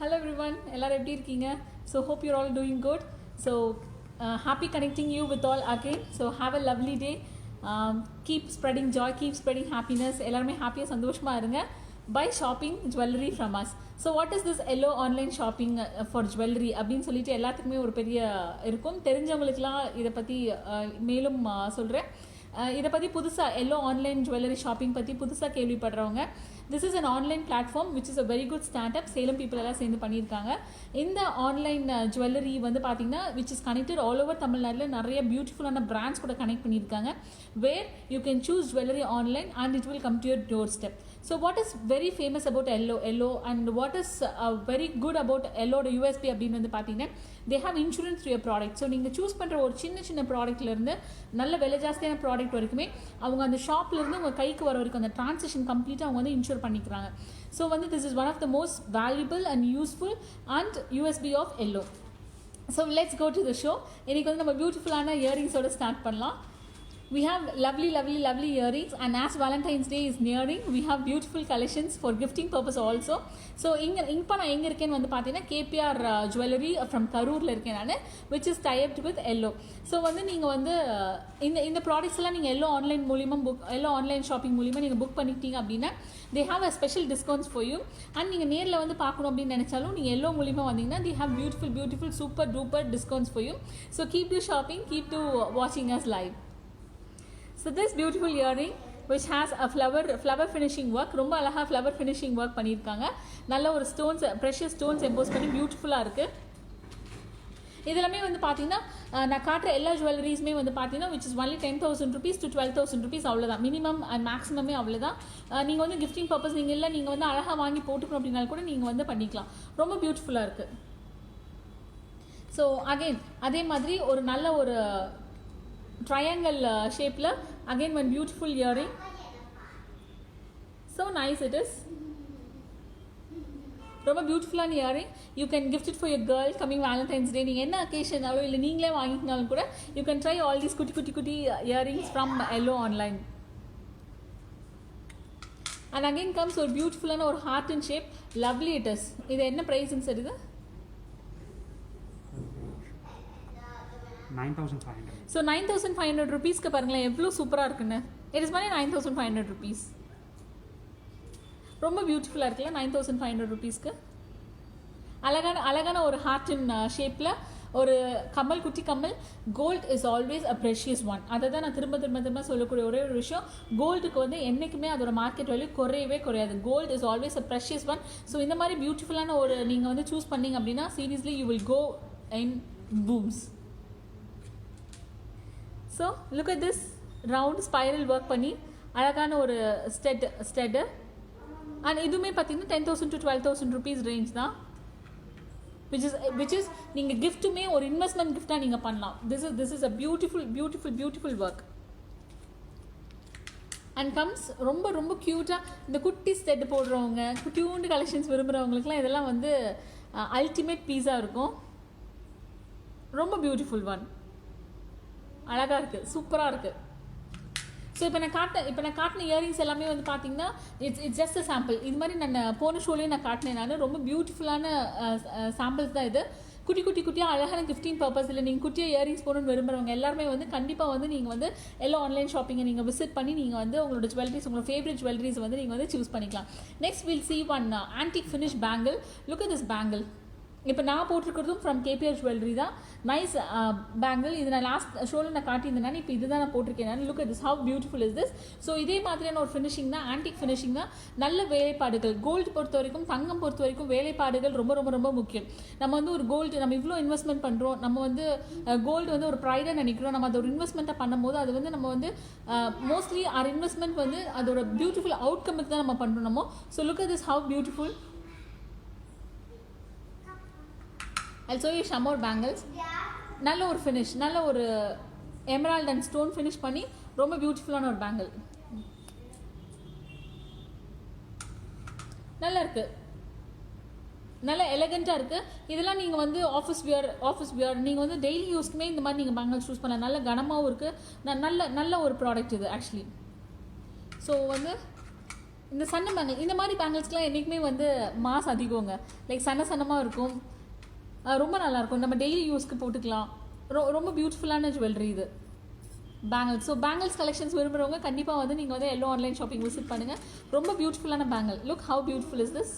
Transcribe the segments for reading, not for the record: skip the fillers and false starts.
Hello everyone, எல்லாரும் எப்படி இருக்கீங்க? So hope you're all doing good. So happy connecting you with all again. So have a lovely day. Keep spreading joy, keep spreading happiness. எல்லாருமே ஹாப்பியாக சந்தோஷமாக இருங்க. Buy shopping jewelry from us. So what is this Ello online shopping for jewelry அப்படின்னு சொல்லிட்டு எல்லாத்துக்குமே ஒரு பெரிய இருக்கும். தெரிஞ்சவங்களுக்குலாம் இதை பற்றி மேலும் சொல்கிறேன். இதை பற்றி புதுசாக எல்லோ ஆன்லைன் ஜுவல்லரி ஷாப்பிங் பற்றி புதுசாக கேள்விப்படுறவங்க, this is an online platform which is a very good startup. Salem people எல்லாம் சேர்ந்து பண்ணியிருக்காங்க. இந்த ஆன்லைன் ஜுவல்லரி வந்து பார்த்தீங்கன்னா which is connected all over தமிழ்நாட்டில் நிறைய பியூட்டிஃபுல்லான பிராண்ட்ஸ் கூட கனெக்ட் பண்ணியிருக்காங்க. Where you can choose jewellery online and it will come to your doorstep. So what is very famous about Yellow and what is very good about எல்லோட USP அப்படின்னு வந்து பார்த்தீங்கன்னா they have insurance to your product. So நீங்கள் choose பண்ணுற ஒரு சின்ன ப்ராடக்ட்லேருந்து நல்ல விலை ஜாஸ்தியான ப்ராடக்ட் வரைக்குமே அவங்க அந்த ஷாப்லேருந்து உங்கள் கைக்கு வர வரைக்கும் அந்த ட்ரான்சாக்ஷன் கம்ப்ளீட்டாக அவங்க வந்து இன்சூர் பண்ணிக்கிறாங்க. ஸோ வந்து this is one of the most valuable and useful and USP of Ello. So let's go to the show. இன்றைக்கி வந்து நம்ம பியூட்டிஃபுல்லான இயரிங்ஸோடு ஸ்டார்ட் பண்ணலாம். We have lovely earrings, and as Valentine's Day is nearing, we have beautiful collections for gifting purpose also. So இப்போ நான் எங்கே இருக்கேன்னு வந்து பார்த்தீங்கன்னா கேபிஆர் ஜுவல்லரி ஃப்ரம் கரூரில் இருக்கேன் நான், which is typed with yellow. So வந்து நீங்கள் வந்து இந்த ப்ராடக்ட்ஸ் எல்லாம் நீங்கள் எல்லோ ஆன்லைன் மூலியமாக எல்லோ ஆன்லைன் ஷாப்பிங் மூலியமாக நீங்கள் புக் பண்ணிட்டீங்க அப்படின்னா they have a special discounts for you. and நீங்கள் நேரில் வந்து பார்க்கணும் அப்படின்னு நினச்சாலும் நீங்கள் எல்லோ மூலியமாக வந்தீங்கன்னா they have beautiful super duper discounts for you. So keep to shopping, keep to watching us live. So this beautiful earring which has a flower finishing work, ரொம்ப அழகாக flower finishing work பண்ணியிருக்காங்க. நல்ல ஒரு stones precious stones EMBOSS பண்ணி பியூட்டிஃபுல்லாக இருக்குது. இதெல்லாமே வந்து பார்த்தீங்கன்னா நான் காட்டுற எல்லா ஜுவல்லரிஸுமே வந்து பார்த்தீங்கன்னா which is only 10,000 rupees to 12,000 rupees அவ்வளோதான். மினிமம் அண்ட் மேக்ஸிமமே அவ்வளோதான். நீங்கள் வந்து கிஃப்டிங் பர்பஸ் நீங்கள் இல்லை, நீங்கள் வந்து அழகாக வாங்கி போட்டுக்கணும் அப்படின்னாலும் கூட நீங்கள் வந்து பண்ணிக்கலாம். ரொம்ப பியூட்டிஃபுல்லாக இருக்குது. ஸோ அகெயின் அதே மாதிரி ஒரு நல்ல ஒரு triangle shape again one beautiful earring, so nice it is. ரொம்ப பியூட்டிஃபுல்லான earring. You can gift it for your girl coming Valentine's day. நீங்கள் என்ன அக்கேஷனாலோ இல்லை நீங்களே வாங்கிக்கினாலும் கூட you can try all these குட்டி earrings from Yellow online. And again comes ஒரு பியூட்டிஃபுல்லான ஒரு heart and shape, lovely it is. இது என்ன ப்ரைஸ்ன்னு சார்? இது 9,500. ஸோ 9,500 rupeesக்கு பாருங்களேன் எவ்வளோ சூப்பராக இருக்குன்னு. இட் இஸ் மணி 9,500 rupees. ரொம்ப பியூட்டிஃபுல்லாக இருக்குல்ல 9,500 rupeesக்கு. அழகான ஒரு ஹார்ட் இன் ஷேப்பில் ஒரு கம்மல், குட்டி கம்மல். Gold is always a precious one. அதை தான் நான் திரும்ப சொல்லக்கூடிய ஒரே ஒரு விஷயம். கோல்டுக்கு வந்து என்றைக்குமே அதோட மார்க்கெட் வேல்யூ குறையவே குறையாது. Gold is always a precious one. So இந்த மாதிரி பியூட்டிஃபுல்லான ஒரு நீங்கள் வந்து சூஸ் பண்ணிங்க அப்படின்னா seriously you will go in booms. So look at this round spiral work பண்ணி அழகான ஒரு ஸ்டெட்டு. அண்ட் இதுவுமே பார்த்தீங்கன்னா 10,000 to 12,000 rupees ரேஞ்ச் தான். விச் இஸ் நீங்கள் கிஃப்ட்டுமே ஒரு இன்வெஸ்ட்மெண்ட் கிஃப்டாக நீங்கள் பண்ணலாம். This is a beautiful work. And comes ரொம்ப க்யூட்டாக இந்த குட்டி ஸ்டெட் போடுறவங்க, குட்டியூண்டு கலெக்ஷன்ஸ் விரும்புகிறவங்களுக்குலாம் இதெல்லாம் வந்து அல்டிமேட் பீஸாக இருக்கும். ரொம்ப பியூட்டிஃபுல் ஒன், அழகாக இருக்குது, சூப்பராக இருக்குது. ஸோ இப்போ நான் காட்டின இயரிங்ஸ் எல்லாமே வந்து பார்த்தீங்கன்னா இட்ஸ் ஜஸ்ட் அ சாம்பிள். இது மாதிரி நான் போன ஷோலேயே நான் காட்டினேன். நான் ரொம்ப பியூட்டிஃபுல்லான சாம்பிள்ஸ் தான் இது. குட்டியாக அழகான கிஃப்டிங் பர்பஸ் இல்லை நீங்கள் குட்டியாக இயரிங்ஸ் போகணுன்னு விரும்புகிறவங்க எல்லாருமே வந்து கண்டிப்பாக வந்து நீங்கள் வந்து எல்லா ஆன்லைன் ஷாப்பிங்கை நீங்கள் விசிட் பண்ணி நீங்கள் வந்து உங்களோட ஜுவல்லரிஸ், உங்களோட ஃபேவரட் ஜுவல்லரிஸ் வந்து நீங்கள் வந்து சூஸ் பண்ணிக்கலாம். Next will see one antique finish bangle. Look at this bangle. இப்போ நான் போட்டிருக்கிறதும் ஃப்ரம் கேபிஆர் ஜுவல்லரி தான். Nice bangle. இது நான் லாஸ்ட் ஷோவில் நான் காட்டியிருந்தேன். இப்போ இதுதான் நான் போட்டிருக்கேன். Look at this, how beautiful is this. So இதே மாதிரியான ஒரு ஃபினிஷிங் தான், ஆன்டிக் ஃபினிஷிங் தான். நல்ல வேலைப்பாடுகள். கோல்டு பொறுத்த வரைக்கும், தங்கம் பொறுத்த வரைக்கும் வேலைப்பாடுகள் ரொம்ப முக்கியம். நம்ம வந்து ஒரு கோல்டு நம்ம இவ்வளோ இன்வெஸ்ட்மெண்ட் பண்ணுறோம், நம்ம வந்து கோல்டு வந்து ஒரு ப்ரைடாக நினைக்கிறோம். நம்ம அதை ஒரு இன்வெஸ்ட்மெண்ட்டாக பண்ணும்போது அது வந்து நம்ம வந்து மோஸ்ட்லி ஆர் இன்வெஸ்ட்மெண்ட் வந்து அதோட பியூட்டிஃபுல் அவுட்கமுக்கு தான் நம்ம பண்ணுறோம் நம்ம. So look at this, how beautiful. I'll show you some more bangles. நல்ல ஒரு ஃபினிஷ், நல்ல ஒரு எமரால்ட் அண்ட் ஸ்டோன் ஃபினிஷ் பண்ணி ரொம்ப பியூட்டிஃபுல்லான ஒரு பேங்கிள். நல்லா இருக்குது, நல்ல எலகெண்ட்டாக இருக்குது. இதெல்லாம் நீங்கள் வந்து ஆஃபீஸ் வியர் நீங்கள் வந்து டெய்லி யூஸ்க்குமே இந்த மாதிரி நீங்கள் பேங்கிள்ஸ் யூஸ் பண்ணலாம். நல்ல கனமாகவும் இருக்குது. நல்ல ஒரு ப்ராடக்ட் இது ஆக்சுவலி. ஸோ வந்து இந்த சன்ன பேங்கிள், இந்த மாதிரி பேங்கிள்ஸ்க்குலாம் என்றைக்குமே வந்து மாஸ் அதிகங்க. லைக் சன்னமாக இருக்கும், ரொம்ப நல்லாயிருக்கும். நம்ம டெய்லி யூஸ்க்கு போட்டுக்கலாம். ரொம்ப பியூட்டிஃபுல்லான ஜுவல்லரி இது பேங்கிள்ஸ். ஸோ பேங்கிள்ஸ் கலெக்ஷன்ஸ் விரும்புகிறவங்க கண்டிப்பாக வந்து நீங்கள் வந்து எல்லோ ஆன்லைன் ஷாப்பிங் விசிட் பண்ணுங்கள். ரொம்ப பியூட்டிஃபுல்லான bangle. Look how beautiful is this.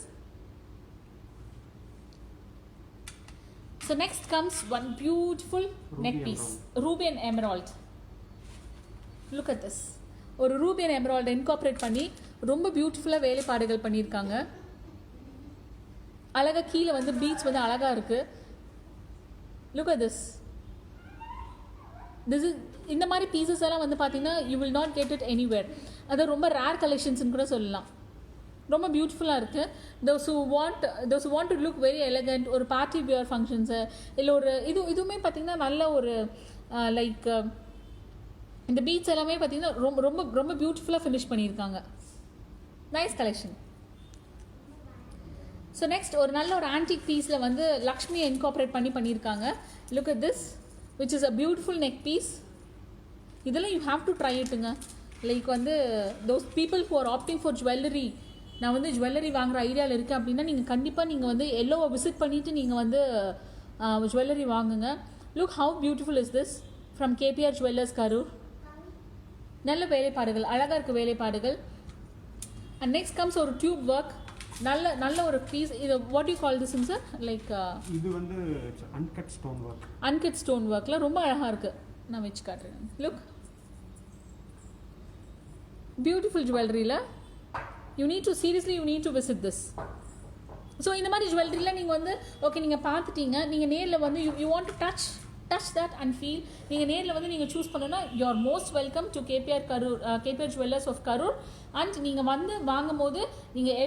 So next comes one beautiful neck piece, ruby and emerald. Look at this. ஒரு ரூபி அண்ட் எமரால்ட் இன்கார்பரேட் பண்ணி ரொம்ப பியூட்டிஃபுல்லாக வேலைப்பாடுகள் பண்ணியிருக்காங்க. அழகாக கீழே வந்து பீட்ஸ் வந்து அழகாக இருக்குது. Look at this. This is இந்த மாதிரி பீசஸ் எல்லாம் வந்து பார்த்தீங்கன்னா you will not get it anywhere. அது ரொம்ப ரேர் கலெக்ஷன்ஸ்னு கூட சொல்லலாம். ரொம்ப பியூட்டிஃபுல்லாக இருக்குது. Those who want to look very elegant, ஒரு பார்ட்டி வியர் ஃபங்க்ஷன்ஸு இல்லை ஒரு இதுவுமே பார்த்திங்கன்னா நல்ல ஒரு லைக் இந்த பீட்ஸ் எல்லாமே பார்த்திங்கன்னா ரொம்ப ரொம்ப ரொம்ப பியூட்டிஃபுல்லாக ஃபினிஷ் பண்ணியிருக்காங்க. Nice collection. ஸோ நெக்ஸ்ட் ஒரு நல்ல ஒரு ஆன்டிக் பீஸில் வந்து லக்ஷ்மியை இன்கார்பரேட் பண்ணியிருக்காங்க. Look at this which is a beautiful neck piece. இதெல்லாம் யூ ஹாவ் டு ட்ரை இட்டுங்க. லைக் வந்து those people who are opting for jewellery, நான் வந்து ஜுவல்லரி வாங்குகிற ஐடியாவில் இருக்கேன் அப்படின்னா நீங்கள் கண்டிப்பாக நீங்கள் வந்து எல்லோவை விசிட் பண்ணிவிட்டு நீங்கள் வந்து ஜுவல்லரி வாங்குங்க. Look how beautiful is this from KPR jewellers Karur. நல்ல வேலைப்பாடுகள், அழகாக இருக்குது வேலைப்பாடுகள். அண்ட் நெக்ஸ்ட் கம்ஸ் ஒரு டியூப் ஒர்க். நல்ல ஒரு பீஸ். இது what you call this sir? Like இது வந்து uncut stone work. Uncut stone ஒர்க்கில் ரொம்ப அழகாக இருக்குது. நான் வச்சு காட்டுறேன். லுக் பியூட்டிஃபுல் ஜுவல்லரியில் you need to seriously you need to visit this. So இந்த மாதிரி ஜுவல்லரியில் நீங்கள் வந்து ஓகே நீங்கள் பார்த்துட்டீங்க, நீங்கள் நேரில் வந்து you want to touch that and feel. நீங்கள் நேரில் வந்து நீங்கள் சூஸ் பண்ணணும்னா you are most welcome to KPR Karur, KPR jewellers of Karur. And நீங்கள் வந்து வாங்கும் போது நீங்கள்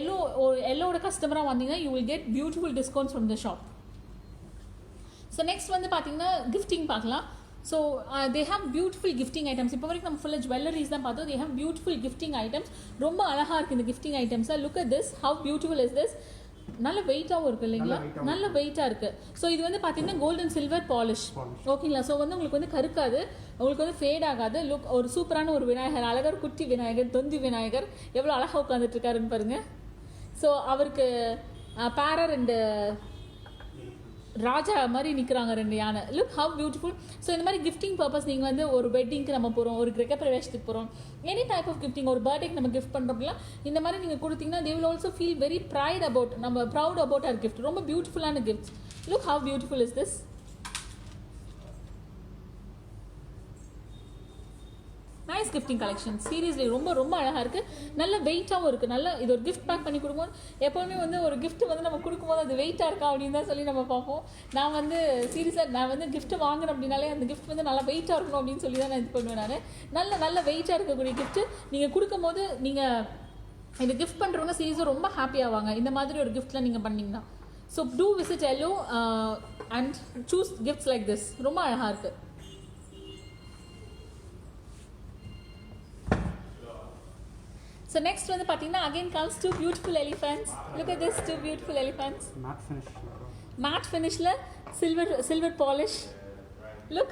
எல்லோட கஸ்டமராக வந்தீங்கன்னா you will get beautiful discounts from the shop. So next வந்து பார்த்தீங்கன்னா கிஃப்டிங் பார்க்கலாம். So they have beautiful gifting items. இப்போ வரைக்கும் நம்ம ஃபுல்லாக ஜுவல்லரிஸ் தான் பார்த்தோம். They have beautiful gifting items. ரொம்ப அழகாக இருக்குது இந்த கிஃப்டிங் ஐட்டம்ஸை. Look at this, how beautiful is this. நல்ல வெயிட்டாகவும் இருக்குது இல்லைங்களா? நல்ல வெயிட்டாக இருக்குது. ஸோ இது வந்து பார்த்தீங்கன்னா கோல்டு அண்ட் சில்வர் பாலிஷ். ஓகேங்களா? ஸோ வந்து உங்களுக்கு வந்து கருக்காது, உங்களுக்கு வந்து ஃபேட் ஆகாது. லுக் ஒரு சூப்பரான ஒரு விநாயகர், அழகர் குட்டி விநாயகர், தொந்தி விநாயகர் எவ்வளோ அழகாக உட்காந்துட்டு இருக்காருன்னு பாருங்கள். ஸோ அவருக்கு பேரர் அண்டு ராஜா மாதிரி நிற்கிறாங்க, 2 யானை. Look how beautiful. ஸோ இந்த மாதிரி கிஃப்டிங் பர்பஸ் நீங்கள் வந்து ஒரு வெட்டிங்க்கு நம்ம போகிறோம், ஒரு கிரக பிரவேசத்துக்கு போகிறோம், எனி டைப் ஆஃப் கிஃப்டிங், ஒரு பர்த்டேக்கு நம்ம கிஃப்ட் பண்ணுறோம்ல, இந்த மாதிரி நீங்கள் கொடுத்தீங்கன்னா they will also feel very pride about, நம்ம ப்ரௌட் அபவுட் அவர் கிஃப்ட். ரொம்ப பியூட்டிஃபுல்லான gift. Look how beautiful is this. Nice gifting collection. Seriously ரொம்ப ரொம்ப அழகாக இருக்குது. நல்ல வெயிட்டாகவும் இருக்குது. நல்ல இது ஒரு கிஃப்ட் பேக் பண்ணி கொடுக்கும்போது எப்போவுமே வந்து ஒரு கிஃப்ட் வந்து நம்ம கொடுக்கும்போது அது வெயிட்டாக இருக்கா அப்படின்னு தான் சொல்லி நம்ம பார்ப்போம். நான் வந்து சீரியஸாக நான் வந்து கிஃப்ட்டு வாங்குறேன் அப்படின்னாலே அந்த கிஃப்ட் வந்து நல்லா வெயிட்டாக இருக்கணும் அப்படின்னு சொல்லி தான் நான் இது பண்ணுவேன். நான் நல்ல வெயிட்டாக இருக்கக்கூடிய கிஃப்ட்டு நீங்கள் கொடுக்கும்போது நீங்கள் இந்த கிஃப்ட் பண்ணுறவங்க சீரியஸாக ரொம்ப ஹாப்பியாவாங்க இந்த மாதிரி ஒரு கிஃப்ட்லாம் நீங்கள் பண்ணிங்கன்னா. So do visit Ello and choose gifts like this. ரொம்ப அழகாக இருக்குது. So next வந்து பார்த்தீங்கன்னா again comes 2 beautiful elephants. Look at this, 2 beautiful elephants. Matte finishல silver polish. Look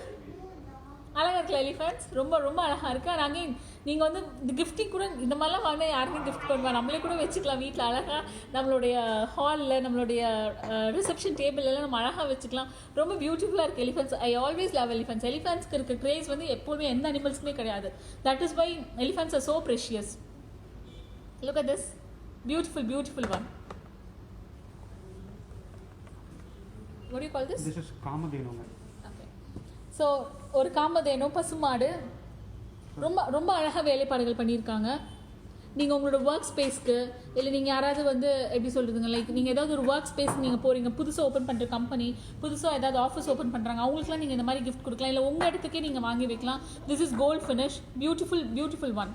அழகாக இருக்கல எலிஃபென்ட்ஸ். ரொம்ப ரொம்ப அழகாக இருக்குது. அண்ட் அகைன் நீங்கள் வந்து இந்த கிஃப்டிங் கூட இந்த மாதிரிலாம் வாங்கினா யாருக்கும் கிஃப்ட் பண்ணுவா, நம்மளே கூட வச்சுக்கலாம் வீட்டில் அழகாக. நம்மளுடைய ஹாலில், நம்மளுடைய ரிசப்ஷன் டேபிளெல்லாம் நம்ம அழகாக வச்சுக்கலாம். ரொம்ப பியூட்டிஃபுல்லாக இருக்குது elephants. I always love elephants. எலிஃபென்ட்ஸ்க்கு இருக்க க்ரேஸ் வந்து எப்போதுமே எந்த அனிமல்ஸ்க்குமே கிடையாது. That is why elephants are so precious. Look at this beautiful one. What do you call this? This is Kamadhenu. Okay. So ஒரு காமதேனு பசுமாடு ரொம்ப ரொம்ப அழகாக வேலைப்பாடுகள் பண்ணியிருக்காங்க. நீங்கள் உங்களோட ஒர்க் ஸ்பேஸ்க்கு இல்லை நீங்கள் யாராவது வந்து எப்படி சொல்கிறதுங்க, லைக் நீங்கள் ஏதாவது ஒரு ஒர்க் ஸ்பேஸ்க்கு நீங்கள் போகிறீங்க, புதுசாக ஓப்பன் பண்ணுற கம்பெனி, புதுசாக ஏதாவது ஆஃபீஸ் ஓப்பன் பண்ணுறாங்க, அவங்களுக்குலாம் நீங்கள் இந்த மாதிரி கிஃப்ட் கொடுக்கலாம். இல்லை உங்கள் இடத்துக்கே நீங்கள் வாங்கி வைக்கலாம். This is gold finish. Beautiful one.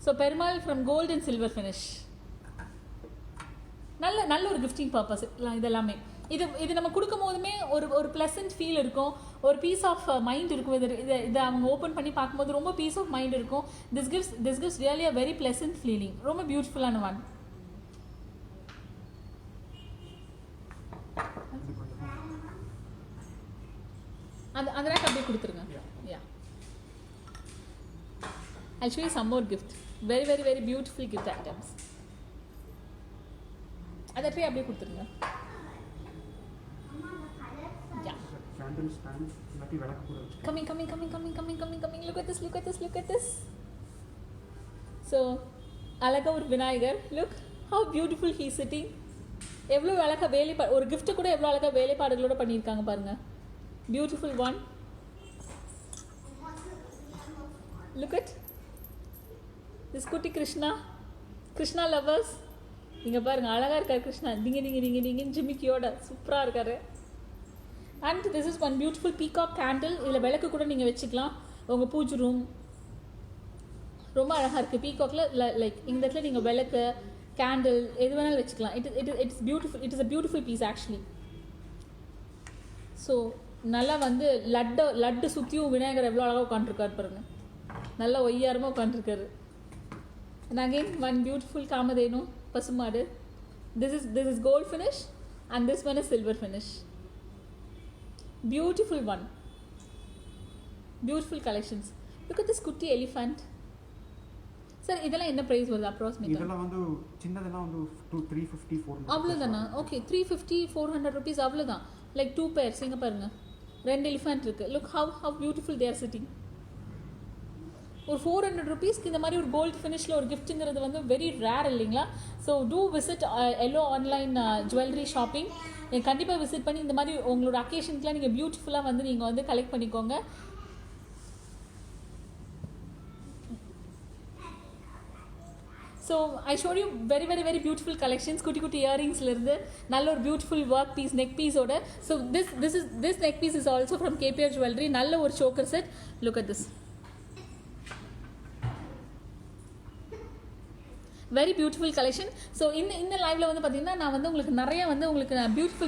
So Perumal from gold and silver finish. நல்ல ஒரு கிஃப்டிங் பர்பஸ் இதெல்லாமே. இது நம்ம கொடுக்கும் போதுமே ஒரு ப்ளசன்ட் ஃபீல் இருக்கும், ஒரு பீஸ் ஆஃப் மைண்ட் இருக்கும். இதை அவங்க ஓப்பன் பண்ணி பார்க்கும்போது ரொம்ப பீஸ் ஆஃப் மைண்ட் இருக்கும். This gives really a very pleasant feeling. ரொம்ப பியூட்டிஃபுல்லான ஒன். அந்த I'll show you some more gift. Very very very beautiful gift items. அதை ட்ரீ அப்படியே கொடுத்துருங்க. Yeah. Candle stand. இல்லாட்டி விளக்கு கூட வச்சு. Coming. Look at this. So, அழகா ஒரு Vinayagar. Look how beautiful he is sitting. எவ்வளோ அழகா ஒரு gift கூட எவ்வளோ அழகா வேலைப்பாடுகளோட பண்ணியிருக்காங்க பாருங்க. Beautiful one. Look at this குட்டி கிருஷ்ணா lovers. இங்கே பாருங்க அழகா இருக்கார் கிருஷ்ணா. நீங்க ஜிமிக்கியோட சூப்பராக இருக்காரு. And this is one beautiful peacock candle. இதில் விளக்கு கூட நீங்கள் வச்சுக்கலாம். உங்கள் பூஜை ரூம் ரொம்ப அழகாக இருக்குது. பீகாக்கில் லைக் இந்த இடத்துல நீங்கள் விளக்கு கேண்டில் எது வேணாலும் வச்சுக்கலாம். It's beautiful. It is a beautiful piece actually. So நல்லா வந்து லட்டு சுற்றியும் விநாயகர் எவ்வளோ அழகாக உட்காந்துருக்காரு பாருங்க. நல்லா ஒய்யாரமாக உட்காந்துருக்காரு. And again one beautiful Kamadhenu பசுமாடு. This is gold finish and this one is silver finish. Beautiful one. Beautiful collections. Look at this குட்டி elephant. சார் இதெல்லாம் என்ன பிரைஸ் வருது அப்ராக்சிமேட்டா? இதெல்லாம் வந்து சின்னதெல்லாம் வந்து 350 400. அவ்வளோதானா? ஓகே 350 400 rupees அவ்வளோதான். Like 2 pairs. இங்கே பாருங்க 2 எலிஃபண்ட் இருக்கு. Look how beautiful they are sitting. ஒரு 400 rupeesக்கு இந்த மாதிரி ஒரு கோல்ட் ஃபினிஷில் ஒரு கிஃப்ட்டுங்கிறது வந்து வெரி ரேர் இல்லைங்களா? So do visit Ello online jewellery shopping. கண்டிப்பாக விசிட் பண்ணி இந்த மாதிரி உங்களோட அக்கேஷனுக்குலாம் நீங்கள் பியூட்டிஃபுல்லாக வந்து நீங்கள் வந்து கலெக்ட் பண்ணிக்கோங்க. So I showed you very very very beautiful collections. குட்டி இயரிங்ஸ்லேருந்து நல்ல ஒரு பியூட்டிஃபுல் ஒர்க் பீஸ் நெக் பீஸோட. So this neck piece is also from KPR jewellery. நல்ல ஒரு choker set. Look at this. Very beautiful collection. So இந்த லைவில் வந்து பார்த்தீங்கன்னா நான் வந்து உங்களுக்கு நிறைய வந்து உங்களுக்கு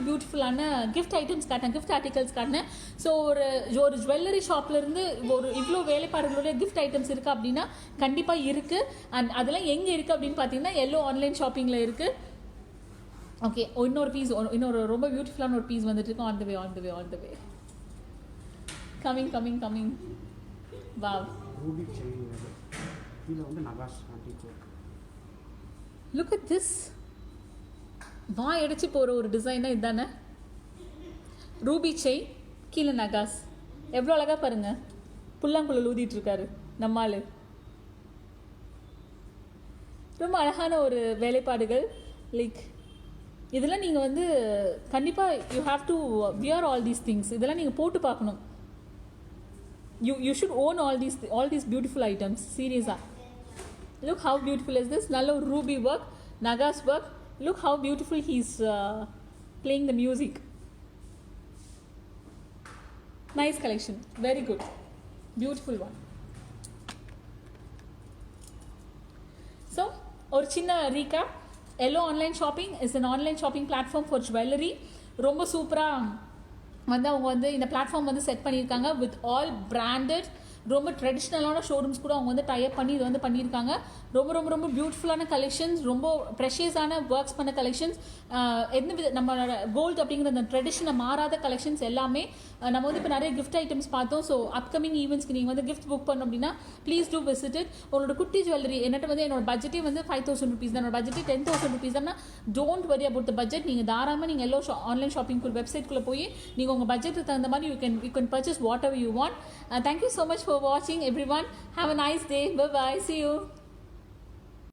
பியூட்டிஃபுல்லான கிஃப்ட் ஐட்டம்ஸ் காட்டினேன், கிஃப்ட் ஆர்டிகல்ஸ் காட்டினேன். ஸோ ஒரு ஜுவல்லரி ஷாப்லேருந்து ஒரு இவ்வளோ வேலைப்பாடுகளுடைய கிஃப்ட் ஐட்டம்ஸ் இருக்குது அப்படின்னா கண்டிப்பாக இருக்குது. அண்ட் அதெல்லாம் எங்கே இருக்குது அப்படின்னு பார்த்தீங்கன்னா எல்லோ ஆன்லைன் ஷாப்பிங்கில் இருக்குது. ஓகே இன்னொரு பீஸ், இன்னொரு ரொம்ப பியூட்டிஃபுல்லான ஒரு பீஸ் வந்துட்டு இருக்கோம். On the way coming. Wow. Ruby chain. இதில் வந்து நகாஷ் antique work. Look at this. அடிச்சு போகிற ஒரு டிசைனா இதுதானே? ரூபி செயின் கீழே நகாஸ். எவ்வளோ அழகாக பாருங்க. புல்லாங்குழல் ஊதிட்டு இருக்காரு நம்மால். ரொம்ப அழகான ஒரு வேலைப்பாடுகள். லைக் இதெல்லாம் நீங்கள் வந்து கண்டிப்பாக you have to wear all these things. இதெல்லாம் நீங்கள் போட்டு பார்க்கணும். You should own all these beautiful items. Seriously. Look how beautiful is this. Nallo ruby work, Naga's work. Look how beautiful he's playing the music. Nice collection. Very good. Beautiful one. So, ஒரு சின்ன recap. Yellow Online Shopping is an online shopping platform for jewelry. ரொம்ப சூப்பராக வந்து அவங்க வந்து இந்த platform வந்து set பண்ணியிருக்காங்க. வித் ஆல் பிராண்டட் ரொம்ப ட்ரெடிஷ்னலான ஷோரூம்ஸ் கூட அவங்க வந்து டைப் பண்ணி இது வந்து பண்ணியிருக்காங்க. ரொம்ப ரொம்ப ரொம்ப பியூட்டிஃபுல்லான கலெக்ஷன்ஸ், ரொம்ப ப்ரெஷியஸான ஒர்க்ஸ் பண்ண கலெக்ஷன்ஸ். நம்மளோட கோல்டு அப்படிங்கிற அந்த ட்ரெடிஷனை மாறாத கலெக்ஷன்ஸ் எல்லாமே நம்ம வந்து இப்போ நிறைய கிஃப்ட் ஐட்டம்ஸ் பார்த்தோம். ஸோ அப்கமிங் ஈவெண்ட்ஸ்க்கு நீங்கள் வந்து கிஃப்ட் புக் பண்ணோம் அப்படின்னா ப்ளீஸ் டூ விசிட் இட். உங்களோட குட்டி ஜுவல்லரி என்னட்ட வந்து என்னோட பட்ஜெட்டே வந்து 5,000 rupees தான். என்னோட பட்ஜெட்டே 10,000 rupees தான். Don't worry about the budget. நீங்கள் தாராளமாக நீங்கள் எல்லோ ஆன்லைன் ஷாப்பிங் வெப்சைட்குள்ளே போய் நீங்கள் உங்கள் பட்ஜெட்டுக்கு தகுந்த மாதிரி you can purchase what ever you want. Thank you so much for watching everyone. Have a nice day. Bye bye. See you.